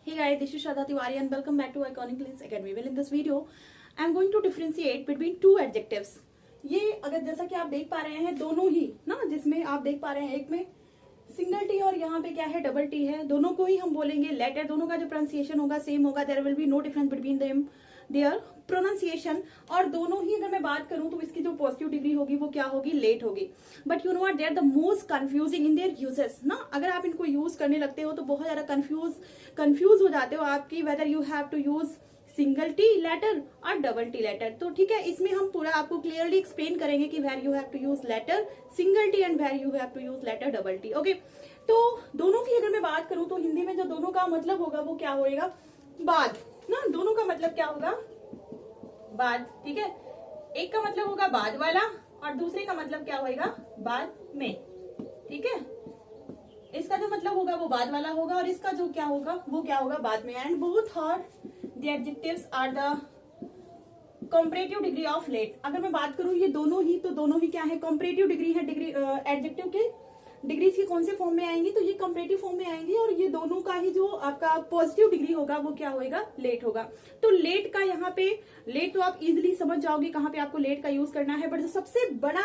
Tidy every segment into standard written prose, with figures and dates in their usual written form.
Hey guys, this is Shraddha Tiwari and welcome back to Iconic Lens Academy. Well, in this video, I am going to differentiate between two adjectives. ये अगर जैसा कि आप देख पा रहे हैं दोनों ही ना, जिसमें आप देख पा रहे हैं एक में सिंगल टी और यहाँ पे क्या है डबल टी है, दोनों को ही हम बोलेंगे लेटर, दोनों का जो प्रोनाउंसिएशन होगा सेम होगा. There will be no difference between them their pronunciation. और दोनों ही अगर मैं बात करूं तो इसकी जो पॉजिटिव डिग्री होगी वो क्या होगी, लेट होगी. But you know what, they are the most confusing in their usages ना. अगर आप इनको यूज करने लगते हो तो बहुत ज्यादा कंफ्यूज हो जाते हो आपकी, whether you have to use single T letter और डबल टी लेटर. तो ठीक है, इसमें हम पूरा आपको क्लियरली एक्सप्लेन करेंगे कि where you have to use letter single T and where you have to use letter double T. Okay, तो दोनों की अगर मैं बात करूं तो हिंदी में जो दोनों का मतलब होगा वो क्या होएगा, बाद ना. दोनों का मतलब क्या होगा, बाद. ठीक है, एक का मतलब होगा बाद वाला और दूसरे का मतलब क्या होएगा, बाद में. ठीक है, इसका जो मतलब होगा वो बाद वाला होगा और इसका जो क्या होगा वो क्या होगा, बाद में. And both are the adjectives are the comparative degree of late. अगर मैं बात करूं ये दोनों ही क्या है, कंपैरेटिव डिग्री है. डिग्री एडजेक्टिव के डिग्रीज की कौन से फॉर्म में आएंगी, तो ये कंपैरेटिव फॉर्म में आएंगी और ये दोनों का ही जो आपका पॉजिटिव डिग्री होगा वो क्या होएगा, लेट होगा. तो लेट का यहाँ पे, लेट तो आप इजीली समझ जाओगे कहाँ पे आपको लेट का यूज करना है. बट जो सबसे बड़ा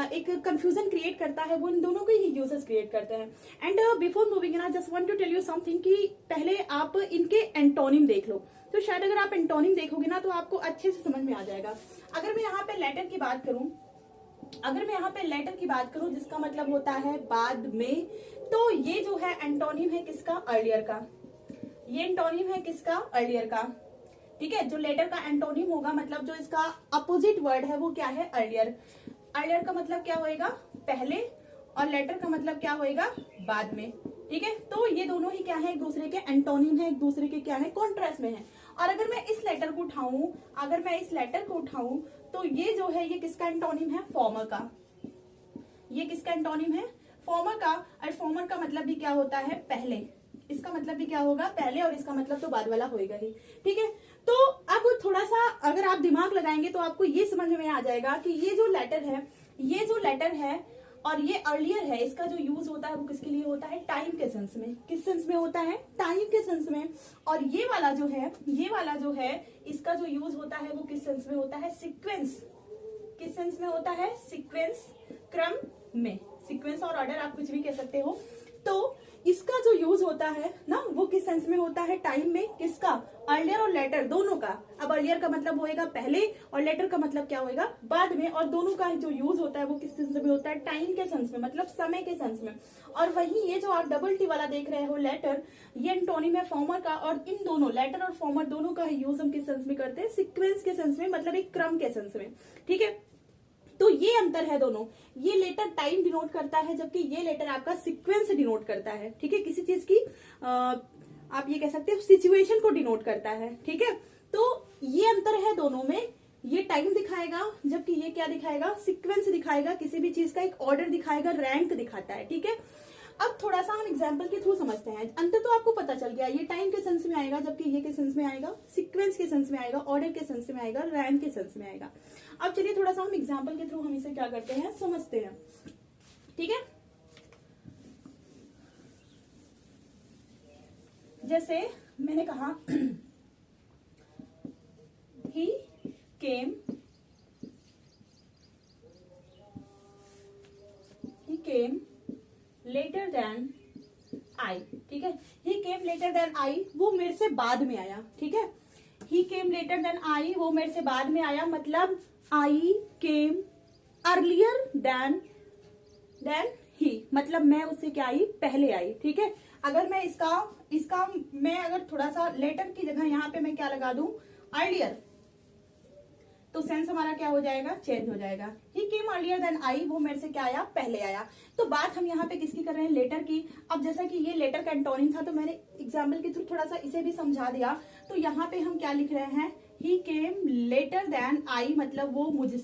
एक कंफ्यूजन क्रिएट करता है वो इन दोनों के ही यूजेस क्रिएट करते हैं. And before moving I just want to tell you something कि पहले आप इनके एंटोनिम देख लो. तो शायद अगर आप एंटोनिम देखोगे ना तो आपको अच्छे से समझ में आ जाएगा. अगर मैं यहाँ पे लेटर की बात करूं, जिसका मतलब होता है बाद में, तो ये जो है एंटोनिम है किसका, अर्लियर का. ये एंटोनिम है किसका, अर्लियर का. ठीक है, जो लेटर का एंटोनिम होगा मतलब जो इसका अपोजिट वर्ड है वो क्या है, अर्लियर. अर्लियर का मतलब क्या होएगा, पहले, और लेटर का मतलब क्या होएगा, बाद में. ठीक है, तो ये दोनों ही क्या है, एक दूसरे के एंटोनिम है, एक दूसरे के क्या है, कॉन्ट्रास्ट में है. और अगर मैं इस लेटर को उठाऊं तो ये जो है ये किसका एंटोनिम है, फॉर्मर का. ये किसका एंटोनिम है, फॉर्मर का. और फॉर्मर का मतलब भी क्या होता है, पहले. इसका मतलब भी क्या होगा, पहले, और इसका मतलब तो बाद वाला होएगा ही. ठीक है, तो अब थोड़ा सा अगर आप दिमाग लगाएंगे तो आपको ये समझ में आ जाएगा कि ये जो लेटर है और ये अर्लियर है, इसका जो यूज होता है वो किसके लिए होता है, टाइम के सेंस में. किस सेंस में होता है, टाइम के सेंस में. और ये वाला जो है इसका जो यूज होता है वो किस सेंस में होता है, सीक्वेंस. किस सेंस में होता है, सीक्वेंस, क्रम में. सीक्वेंस और ऑर्डर आप कुछ भी कह सकते हो. तो इसका जो यूज होता है ना वो किस सेंस में होता है, टाइम में. किसका, अर्लियर और लेटर दोनों का. अब अर्लियर का मतलब होएगा पहले और लेटर का मतलब क्या होएगा, बाद में. और दोनों का जो यूज होता है वो किस सेंस में होता है, टाइम के सेंस में, मतलब समय के सेंस में. और वहीं ये जो आप डबल टी वाला देख रहे हो, लेटर, ये एंटोनिम है फॉर्मर का. और इन दोनों, लेटर और फॉर्मर दोनों का यूज हम किस सेंस में करते हैं, सीक्वेंस के सेंस में, मतलब एक क्रम के सेंस में. ठीक है, तो ये अंतर है दोनों. ये लेटर टाइम डिनोट करता है जबकि ये लेटर आपका सीक्वेंस डिनोट करता है. ठीक है, किसी चीज की आप ये कह सकते हो सिचुएशन को डिनोट करता है. ठीक है, तो ये अंतर है दोनों में. ये टाइम दिखाएगा जबकि ये क्या दिखाएगा, सीक्वेंस दिखाएगा. किसी भी चीज का एक ऑर्डर दिखाएगा, रैंक दिखाता है. ठीक है, अब थोड़ा सा हम एग्जाम्पल के थ्रू समझते हैं. अंतर तो आपको पता चल गया, ये टाइम के सेंस में आएगा जबकि ये के सेंस में आएगा, सीक्वेंस के सेंस में आएगा, ऑर्डर के सेंस में आएगा, रैंक के सेंस में आएगा. अब चलिए थोड़ा सा हम एग्जाम्पल के थ्रू हम इसे क्या करते हैं, समझते हैं. ठीक है, जैसे मैंने कहा ही केम लेटर देन आई. ठीक है, ही केम लेटर देन आई, वो मेरे से बाद में आया. ठीक है, ही केम लेटर देन आई, वो मेरे से बाद में आया. मतलब आई केम अर्लियर देन ही, मतलब मैं उससे क्या आई, पहले आई. ठीक है, अगर मैं इसका मैं अगर थोड़ा सा लेटर की जगह यहाँ पे मैं क्या लगा दूं, अर्लियर, तो सेंस हमारा क्या हो जाएगा, चेंज हो जाएगा. ही केम अर्लियर देन आई, वो मेरे से क्या आया, पहले आया. तो बात हम यहाँ पे किसकी कर रहे हैं, लेटर की. अब जैसा कि ये लेटर का एंटोनिम था तो मैंने एग्जाम्पल के थ्रू थोड़ा सा इसे भी समझा दिया. तो यहाँ पे हम क्या लिख रहे हैं, ही केम लेटर देन आई, मतलब वो मेरे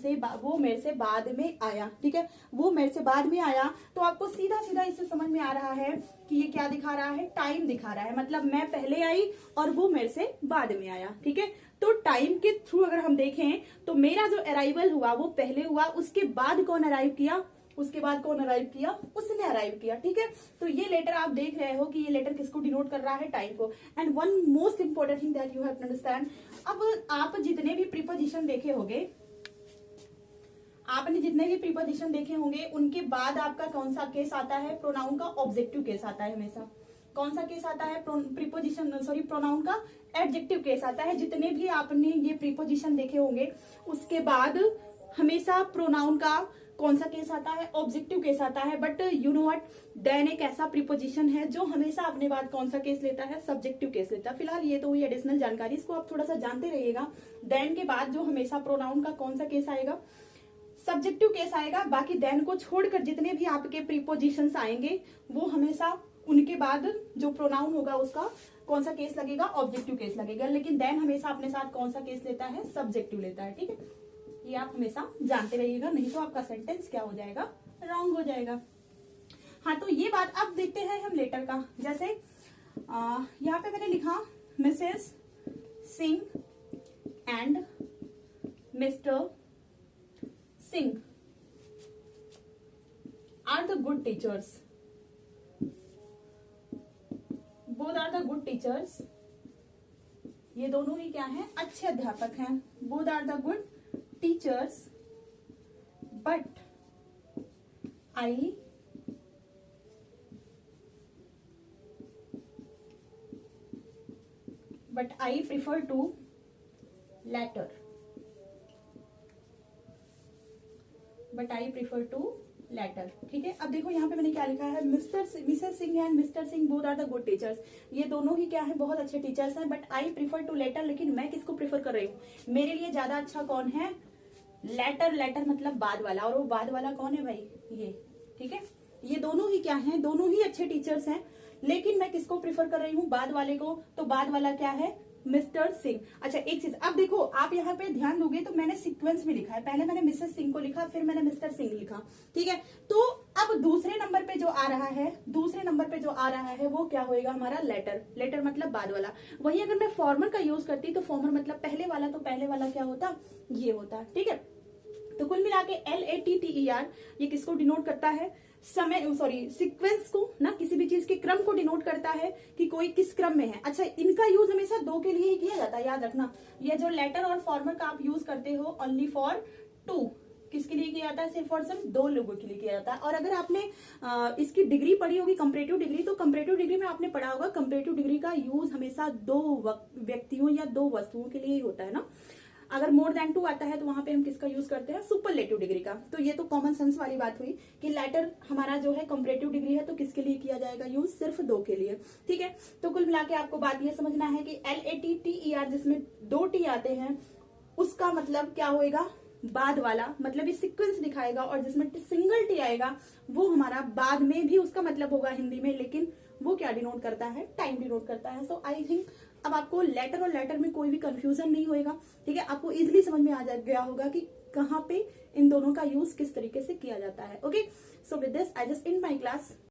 से बाद में आया. ठीक है, वो मेरे से बाद में आया. तो आपको सीधा सीधा इससे समझ में आ रहा है कि ये क्या दिखा रहा है, टाइम दिखा रहा है. मतलब मैं पहले आई और वो मेरे से बाद में आया. ठीक है, तो टाइम के थ्रू अगर हम देखें तो मेरा जो अराइवल हुआ वो पहले हुआ, उसके बाद कौन अराइव किया, उसके बाद कौन अराइव किया, उसने अराइव किया। ठीक है, तो ये लेटर आप देख रहे हो कि ये लेटर किसको डिनोट कर रहा है, टाइम को। And one most important thing that you have to understand, अब आप जितने भी प्रीपोजिशन देखे होंगे, आपने जितने भी प्रीपोजिशन देखे होंगे उनके बाद आपका कौन सा केस आता है, प्रोनाउन का ऑब्जेक्टिव केस आता है हमेशा। कौन सा केस आता है, प्रीपोजिशन सॉरी प्रोनाउन का एडजेक्टिव केस आता है। जितने भी आपने ये प्रीपोजिशन देखे होंगे उसके बाद हमेशा प्रोनाउन का कौन सा केस आता है, ऑब्जेक्टिव केस आता है। But you know what, then एक ऐसा प्रीपोजिशन है जो हमेशा अपने बाद कौन सा केस लेता है, सब्जेक्टिव केस लेता है। फिलहाल ये तो हुई एडिशनल जानकारी, इसको आप थोड़ा सा जानते रहिएगा। देन के बाद जो हमेशा प्रोनाउन का कौन सा केस आएगा, सब्जेक्टिव केस आएगा। बाकी देन को छोड़कर जितने भी आपके प्रीपोजिशंस आएंगे वो हमेशा उनके बाद जो प्रोनाउन होगा उसका कौन सा केस लगेगा, ऑब्जेक्टिव केस लगेगा। लेकिन देन हमेशा अपने साथ कौन सा केस लेता है, सब्जेक्टिव लेता है। ठीक है, ये आप हमेशा जानते रहिएगा, नहीं तो आपका सेंटेंस क्या हो जाएगा, रॉन्ग हो जाएगा। हाँ, तो ये बात अब देखते हैं हम लेटर का। जैसे यहाँ पे मैंने लिखा Mrs Singh and Mr Singh are the good teachers, both are the good teachers. ये दोनों ही क्या हैं, अच्छे अध्यापक हैं। Both are the good teachers but I prefer to latter, but I prefer to latter. ठीक है, अब देखो यहाँ पे मैंने क्या लिखा है, Mrs Singh and Mr Singh both are the good teachers. ये दोनों ही क्या है, बहुत अच्छे टीचर्स हैं। But I prefer to latter, लेकिन मैं किसको प्रिफर कर रही हूँ, मेरे लिए ज्यादा अच्छा कौन है, लेटर। लेटर मतलब बाद वाला, और वो बाद वाला कौन है भाई, ये। ठीक है, ये दोनों ही क्या है, दोनों ही अच्छे टीचर्स हैं, लेकिन मैं किसको प्रिफर कर रही हूँ, बाद वाले को। तो बाद वाला क्या है, मिस्टर सिंह। अच्छा, एक चीज अब देखो, आप यहाँ पे ध्यान दोगे तो मैंने सीक्वेंस में लिखा है, पहले मैंने मिसेस सिंह को लिखा, फिर मैंने मिस्टर सिंह लिखा। ठीक है, तो अब दूसरे नंबर पे जो आ रहा है, दूसरे नंबर पे जो आ रहा है वो क्या होएगा हमारा, लेटर। लेटर मतलब बाद वाला। वही अगर मैं फॉर्मर का यूज करती तो फॉर्मर मतलब पहले वाला, तो पहले वाला क्या होता, ये होता। ठीक है, तो कुल मिला के LATTER ये किसको डिनोट करता है, समय सॉरी सीक्वेंस को ना, किसी भी चीज के क्रम को डिनोट करता है कि कोई किस क्रम में है। अच्छा, इनका यूज हमेशा दो के लिए ही किया जाता है, याद रखना। ये जो लेटर और फॉर्मर का आप यूज करते हो ओनली फॉर टू, किसके लिए किया जाता है, सिर्फ और सिर्फ दो लोगों के लिए किया जाता है। और अगर आपने इसकी डिग्री पढ़ी होगी, कंपैरेटिव डिग्री, तो कंपैरेटिव डिग्री में आपने पढ़ा होगा कंपैरेटिव डिग्री का यूज हमेशा दो व्यक्तियों या दो वस्तुओं के लिए ही होता है ना। अगर मोर देन टू आता है तो वहां पे हम किसका यूज करते हैं, सुपरलेटिव डिग्री का। तो ये तो कॉमन सेंस वाली बात हुई कि लेटर हमारा जो है कंपैरेटिव डिग्री है, तो किसके लिए किया जाएगा यूज, सिर्फ दो के लिए। ठीक है, तो कुल मिला के आपको बात ये समझना है कि LATTER जिसमें दो टी आते हैं उसका मतलब क्या होएगा, बाद वाला, मतलब ये सीक्वेंस दिखाएगा। और जिसमें सिंगल टी आएगा वो हमारा बाद में भी उसका मतलब होगा हिंदी में, लेकिन वो क्या डिनोट करता है, टाइम डिनोट करता है। सो आई थिंक अब आपको लेटर और लेटर में कोई भी कंफ्यूजन नहीं होएगा। ठीक है, आपको इजीली समझ में आ गया होगा कि कहाँ पे इन दोनों का यूज किस तरीके से किया जाता है। Okay, so with this I just and my class.